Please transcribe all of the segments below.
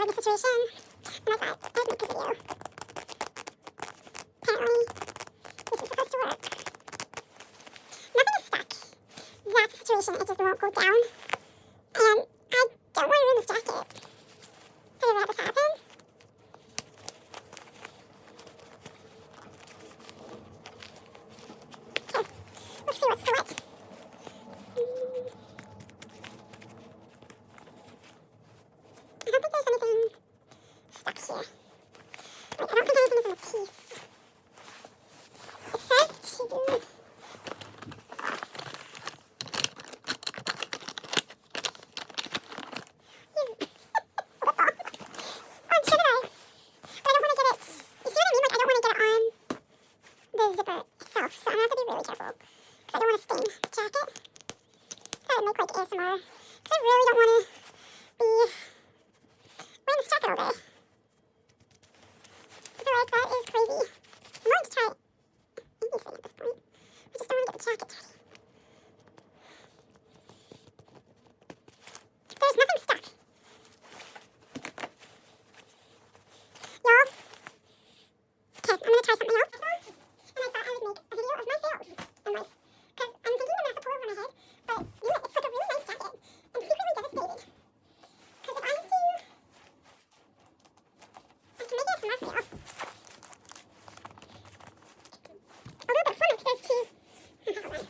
the situation, and I thought I'd make a video. Apparently, this is supposed to work. Nothing is stuck. That's the situation, it just won't go down. And I don't want to ruin this jacket. Have you ever had this happen? Okay, let's see what's the what. I don't think there's anything stuck here. Wait, I don't think anything is in the teeth. It says to... zipper itself, so I'm going to have to be really careful because I don't want to stain the jacket. I would make like ASMR because I really don't want to be wearing this jacket all day. I feel like that is crazy. I'm willing to try anything at this point. I just don't want to get the jacket dirty. There's nothing stuck. Y'all. Okay, I'm going to try something else. And I thought I would make a video of my fails in life. Because I'm thinking enough to pull over my head, but you know, it's like a really nice jacket. I'm secretly devastated. Because if I can make it a smart fail. A little bit of fun with those two. Hold on.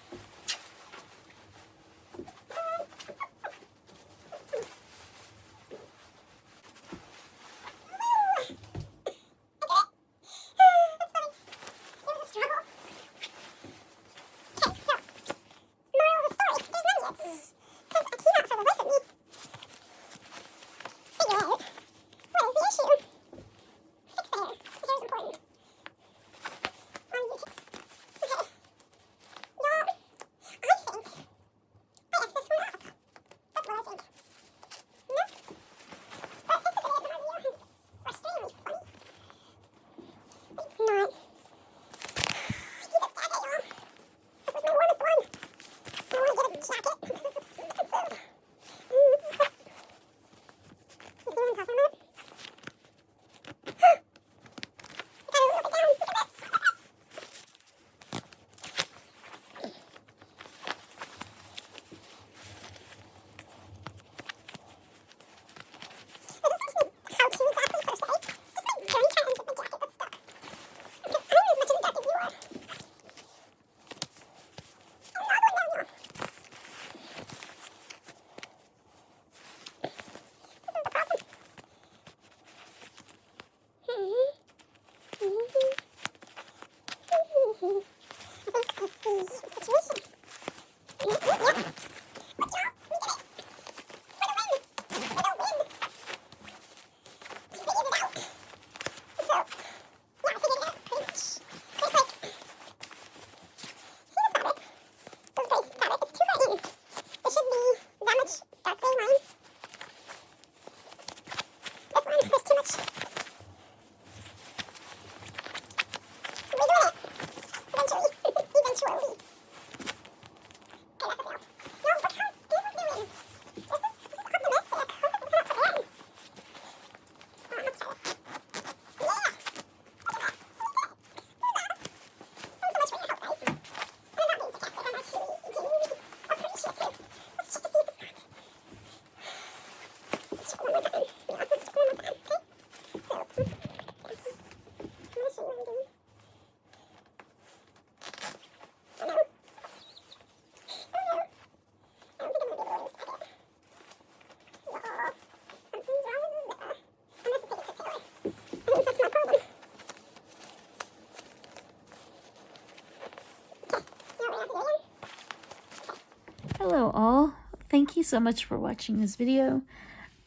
Hello all, thank you so much for watching this video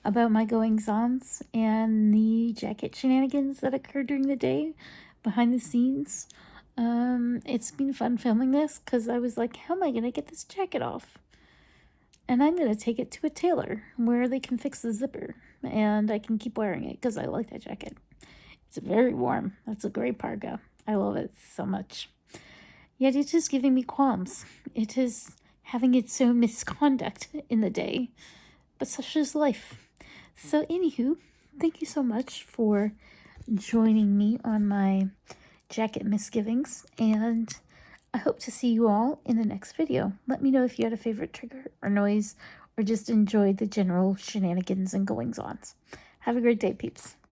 about my goings-ons and the jacket shenanigans that occurred during the day behind the scenes. It's been fun filming this because I was like, how am I going to get this jacket off? And I'm going to take it to a tailor where they can fix the zipper and I can keep wearing it because I like that jacket. It's very warm. That's a great parka. I love it so much. Yet it is giving me qualms. It is having its own misconduct in the day, but such is life. So anywho, thank you so much for joining me on my jacket misgivings, and I hope to see you all in the next video. Let me know if you had a favorite trigger or noise, or just enjoyed the general shenanigans and goings-ons. Have a great day, peeps.